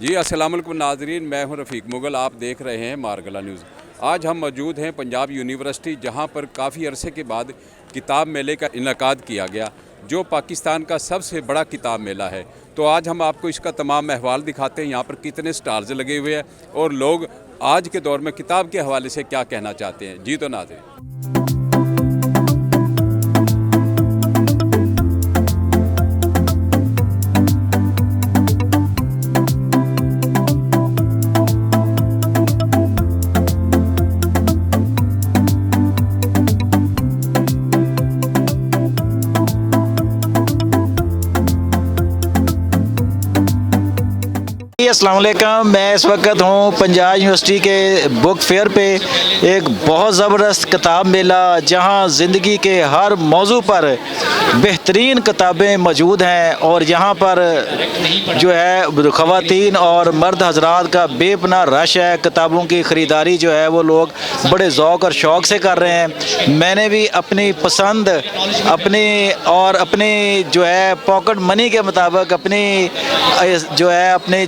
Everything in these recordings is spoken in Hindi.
जी अस्सलाम वालेकुम नाजरीन, मैं हूं रफ़ीक मुगल। आप देख रहे हैं मारगला न्यूज़। आज हम मौजूद हैं पंजाब यूनिवर्सिटी, जहां पर काफ़ी अरसे के बाद किताब मेले का इनकाद किया गया, जो पाकिस्तान का सबसे बड़ा किताब मेला है। तो आज हम आपको इसका तमाम अहवाल दिखाते हैं, यहाँ पर कितने स्टाल्स लगे हुए हैं और लोग आज के दौर में किताब के हवाले से क्या कहना चाहते हैं। जी तो नाज़रीन, अस्सलाम वालेकुम। मैं इस वक्त हूँ पंजाब यूनिवर्सिटी के बुक फेयर पे, एक बहुत ज़बरदस्त किताब मेला जहाँ ज़िंदगी के हर मौजू पर बेहतरीन किताबें मौजूद हैं और यहाँ पर जो है ख़वातीन और मर्द हजरात का बेपनाह रश है। किताबों की ख़रीदारी जो है वो लोग बड़े ज़ौक़ और शौक़ से कर रहे हैं। मैंने भी अपनी पसंद अपनी जो है पॉकेट मनी के मुताबिक अपने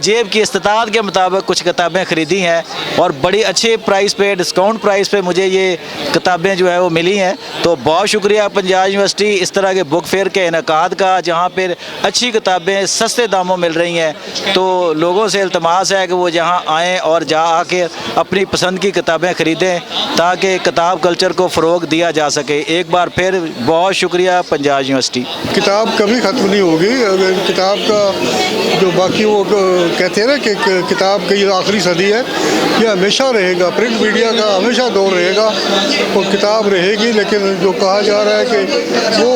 जेब की इस्तात के मुताबिक कुछ किताबें ख़रीदी हैं और बड़ी अच्छे प्राइस पे, डिस्काउंट प्राइस पे मुझे ये किताबें जो है वो मिली हैं। तो बहुत शुक्रिया पंजाब यूनिवर्सिटी इस तरह के बुक फेयर के इनकाद का, जहाँ पर अच्छी किताबें सस्ते दामों मिल रही हैं। तो लोगों से इल्तमास है कि वो जहाँ आएँ और जा आके अपनी पसंद की किताबें ख़रीदें ताकि किताब कल्चर को फ़रोग़ दिया जा सके। एक बार फिर बहुत शुक्रिया पंजाब यूनिवर्सिटी। किताब कभी ख़त्म नहीं होगी। किताब का जो बाकी वो कहते हैं ना कि किताब की आखिरी सदी है, ये हमेशा रहेगा। प्रिंट मीडिया का हमेशा दौर रहेगा और किताब रहेगी। लेकिन जो कहा जा रहा है कि वो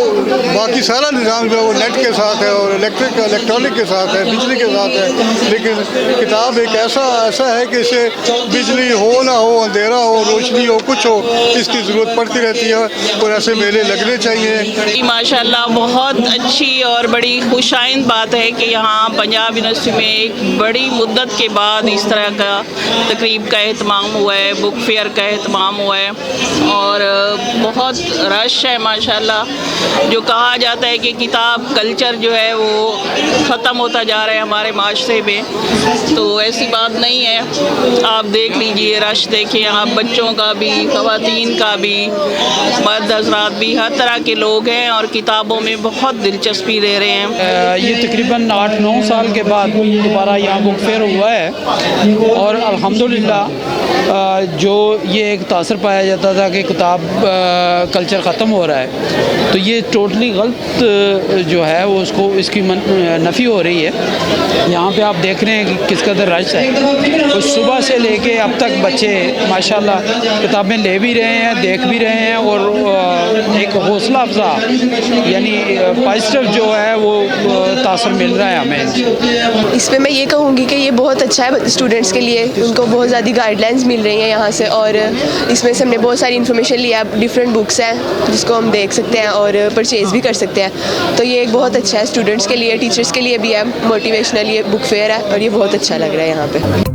बाकी सारा निज़ाम जो है वो नेट के साथ है और इलेक्ट्रॉनिक के साथ है, बिजली के साथ है। लेकिन किताब एक ऐसा है कि इसे बिजली हो ना हो, अंधेरा हो, रोशनी हो, कुछ हो, इसकी ज़रूरत पड़ती रहती है और ऐसे मेले लगने चाहिए। माशाल्लाह बहुत अच्छी और बड़ी खुशाइंद बात है कि यहाँ पंजाब यूनिवर्सिटी में एक बड़ी मुद्दत के बाद इस तरह का तकरीब का एहतमाम हुआ है, बुक फेयर का एहतमाम हुआ है और बहुत रश है माशाल्लाह। जो कहा जाता है कि किताब कल्चर जो है वो ख़त्म होता जा रहा है हमारे माशरे में, तो ऐसी बात नहीं है। आप देख लीजिए, रश देखिए, यहाँ बच्चों का भी, ख़वातीन का भी, मर्द हज़रात भी, हर तरह के लोग हैं और किताबों में बहुत दिलचस्पी ले रहे हैं। ये तकरीबन 8-9 साल के बाद दोबारा यहाँ बुक फेयर हुआ है और अल्हम्दुलिल्लाह जो ये एक तासर पाया जाता था कि किताब कल्चर ख़त्म हो रहा है, तो ये टोटली गलत जो है वो इसकी नफ़ी हो रही है। यहाँ पे आप देख रहे हैं कि किस कदर रश है। तो सुबह से लेके अब तक बच्चे माशाल्लाह किताबें ले भी रहे हैं, देख भी रहे हैं और एक हौसला अफजा यानी पॉजिटिव जो है वो तासर मिल रहा है हमें। इसमें मैं ये कहूँगी कि ये बहुत अच्छा है स्टूडेंट्स के लिए, उनको बहुत ज़्यादा गाइडलाइंस मिल रही हैं यहाँ से और इसमें से हमने बहुत सारी इन्फॉर्मेशन लिया। डिफरेंट बुक्स हैं जिसको हम देख सकते हैं और परचेज़ भी कर सकते हैं। तो ये एक बहुत अच्छा है स्टूडेंट्स के लिए, टीचर्स के लिए भी है, मोटिवेशनल ये बुक फेयर है और ये बहुत अच्छा लग रहा है यहाँ पे।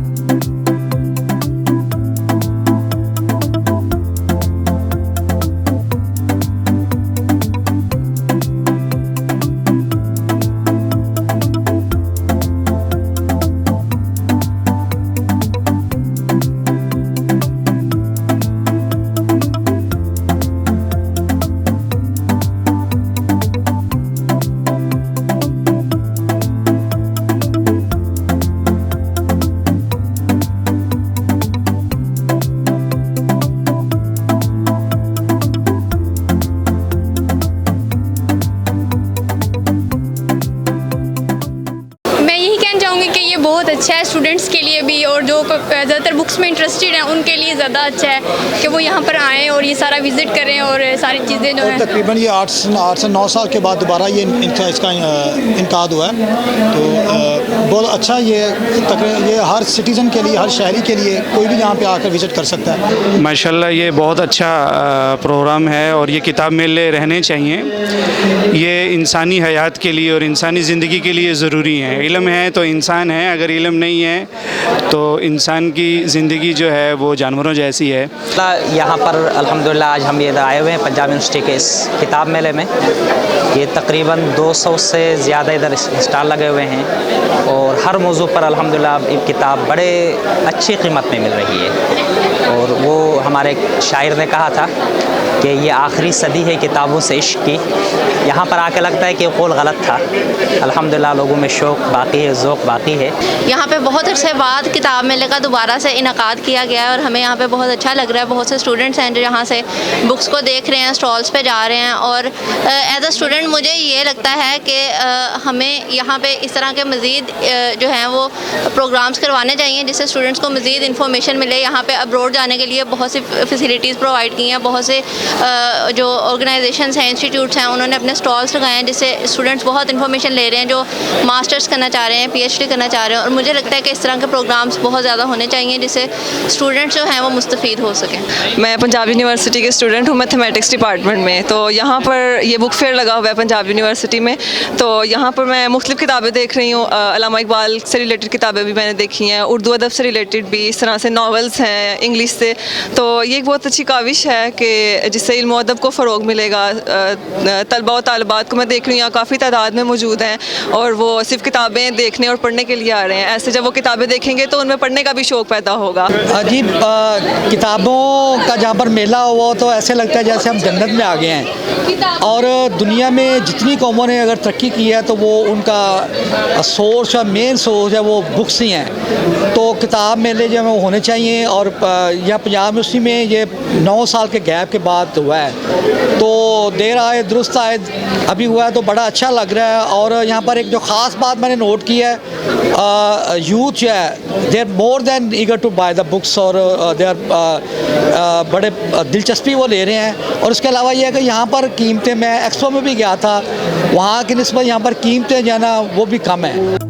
बहुत अच्छा है स्टूडेंट्स के लिए भी और जो ज़्यादातर बुक्स में इंटरेस्टेड हैं उनके लिए ज़्यादा अच्छा है कि वो यहाँ पर आएँ और ये सारा विज़िट करें और सारी चीज़ें जो हैं। तकरीबन ये 8 से 9 साल के बाद दोबारा ये इसका इनकाद हुआ है। तो बहुत अच्छा ये हर सिटीज़न के लिए, हर शहरी के लिए, कोई भी यहाँ पे आकर विज़िट कर सकता है। माशाल्लाह ये बहुत अच्छा प्रोग्राम है और ये किताब मेले रहने चाहिए। ये इंसानी हयात के लिए और इंसानी ज़िंदगी के लिए ज़रूरी है। इल्म है तो इंसान है, अगर इल्म नहीं है तो इंसान की ज़िंदगी जो है वो जानवरों जैसी है। यहाँ पर अल्हम्दुलिल्लाह आज हम इधर आए हुए हैं पंजाब यूनिवर्सिटी के इस किताब मेले में। ये तकरीबन 200 से ज़्यादा इधर स्टॉल लगे हुए हैं और हर मौजू पर अल्हम्दुलिल्लाह एक किताब बड़े अच्छी कीमत में मिल रही है। और वो हमारे एक शायर ने कहा था कि ये आखिरी सदी है किताबों से इश्क की। यहाँ पर आके लगता है कि कौल गलत था। अल्हम्दुलिल्लाह लोगों में शौक़ बाकी है, ज़ौक़ बाकी है। यहाँ पे बहुत अरसे बाद किताब मेले का दोबारा से इनकाद किया गया है और हमें यहाँ पे बहुत अच्छा लग रहा है। बहुत से स्टूडेंट्स हैं जो यहाँ से बुक्स को देख रहे हैं, स्टॉल्स पे जा रहे हैं। और एज अ स्टूडेंट मुझे ये लगता है कि हमें यहाँ पे इस तरह के मज़ीद जो हैं वो प्रोग्राम्स करवाने चाहिए जिससे स्टूडेंट्स को मज़ीद इन्फॉर्मेशन मिले। यहाँ पे अब्रॉड जाने के लिए बहुत सी फैसिलिटीज़ प्रोवाइड की हैं। बहुत से जो ऑर्गेनाइजेशंस हैं, इंस्टीट्यूट्स हैं, उन्होंने अपने स्टॉल्स लगाए हैं जिससे स्टूडेंट्स बहुत इन्फॉर्मेशन ले रहे हैं जो मास्टर्स करना चाह रहे हैं, PhD करना चाह रहे हैं। और मुझे लगता है कि इस तरह के प्रोग्राम्स बहुत ज़्यादा होने चाहिए जिससे स्टूडेंट्स जो हैं वो मुस्तफ़ीद हो सकें। मैं पंजाब यूनिवर्सिटी के स्टूडेंट हूँ, मैथमेटिक्स डिपार्टमेंट में। तो यहाँ पर ये बुक फेयर लगा हुआ है पंजाब यूनिवर्सिटी में। तो यहाँ पर मैं मुख्तलिफ़ किताबें देख रही हूँ। अल्लामा इकबाल से रिलेटेड किताबें भी मैंने देखी हैं, उर्दू अदब से रिलेटेड भी, इस तरह से नावल्स हैं इंग्लिश से। तो ये एक बहुत अच्छी काविश है कि जिससे इल्म अदब को फ़रोग़ मिलेगा। तलबा और तालिबात को मैं देख रही हूँ यहाँ काफ़ी तादाद में मौजूद हैं और वो सिर्फ किताबें देखने और पढ़ने के लिए आ रहे हैं। ऐसे जब वो किताबें देखेंगे तो उनमें पढ़ने का भी शौक़ पैदा होगा। अजीब किताबों का जहाँ पर मेला हुआ तो ऐसे लगता है जैसे हम जन्नत में आ गए हैं। और दुनिया में जितनी कौमों ने अगर तरक्की की है तो वो उनका सोर्स या मेन सोर्स है वो बुक्स ही हैं। तो किताब मेले जो है होने चाहिए। और यहाँ पंजाब यूनिवर्सिटी में ये 9 साल के गैप के बाद हुआ है तो देर आए दुरुस्त आए अभी हुआ है तो बड़ा अच्छा लग रहा है। और यहाँ पर एक जो ख़ास बात मैंने नोट की है, यूथ जो है they are more than eager to buy the books और दे आर बड़े दिलचस्पी वो ले रहे हैं। और उसके अलावा ये है कि यहाँ पर कीमतें, मैं एक्सपो में भी गया था, वहाँ की निस्बत यहाँ पर कीमतें जो है ना वो भी कम है।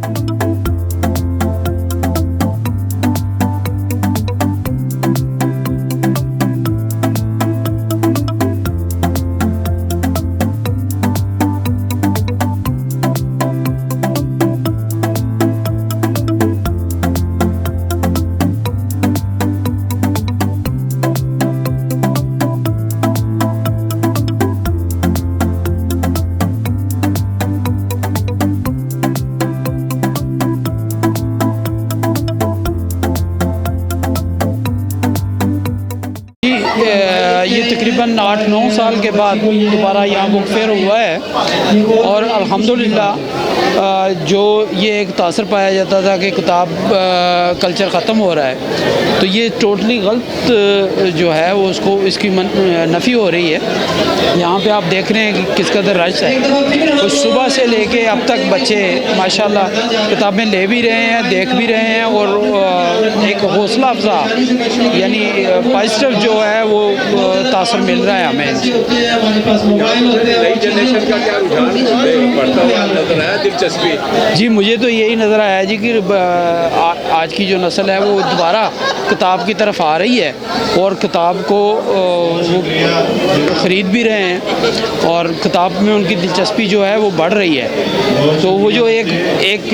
ये तकरीबन 8-9 साल के बाद दोबारा यहाँ बुक फेयर हुआ है और अल्हम्दुलिल्लाह जो ये एक तासर पाया जाता था कि किताब कल्चर ख़त्म हो रहा है तो ये टोटली गलत जो है वो उसको इसकी नफ़ी हो रही है। यहाँ पे आप देख रहे हैं कि किस कदर रश है। तो सुबह से लेके अब तक बच्चे माशाल्लाह किताबें ले भी रहे हैं, देख भी रहे हैं और एक हौसला अफजा यानी पॉजिटिव जो है वो तासर मिल रहा है हमें। नई जनरेशन का क्या रुझान बढ़ता हुआ नजर आया, दिलचस्पी? जी मुझे तो यही नज़र आया जी कि आज की जो नस्ल है वो दोबारा किताब की तरफ आ रही है और किताब को ख़रीद भी रहे हैं और किताब में उनकी दिलचस्पी जो है वो बढ़ रही है। तो वो जो एक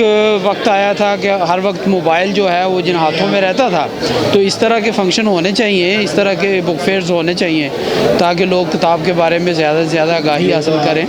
वक्त आया था कि हर वक्त मोबाइल जो है वो जिन हाथों में रहता था, तो इस तरह के फंक्शन होने चाहिए, इस तरह के बुक फेयर्स होने चाहिए ताकि लोग किताब के बारे में ज़्यादा से ज़्यादा आगाही हासिल करें।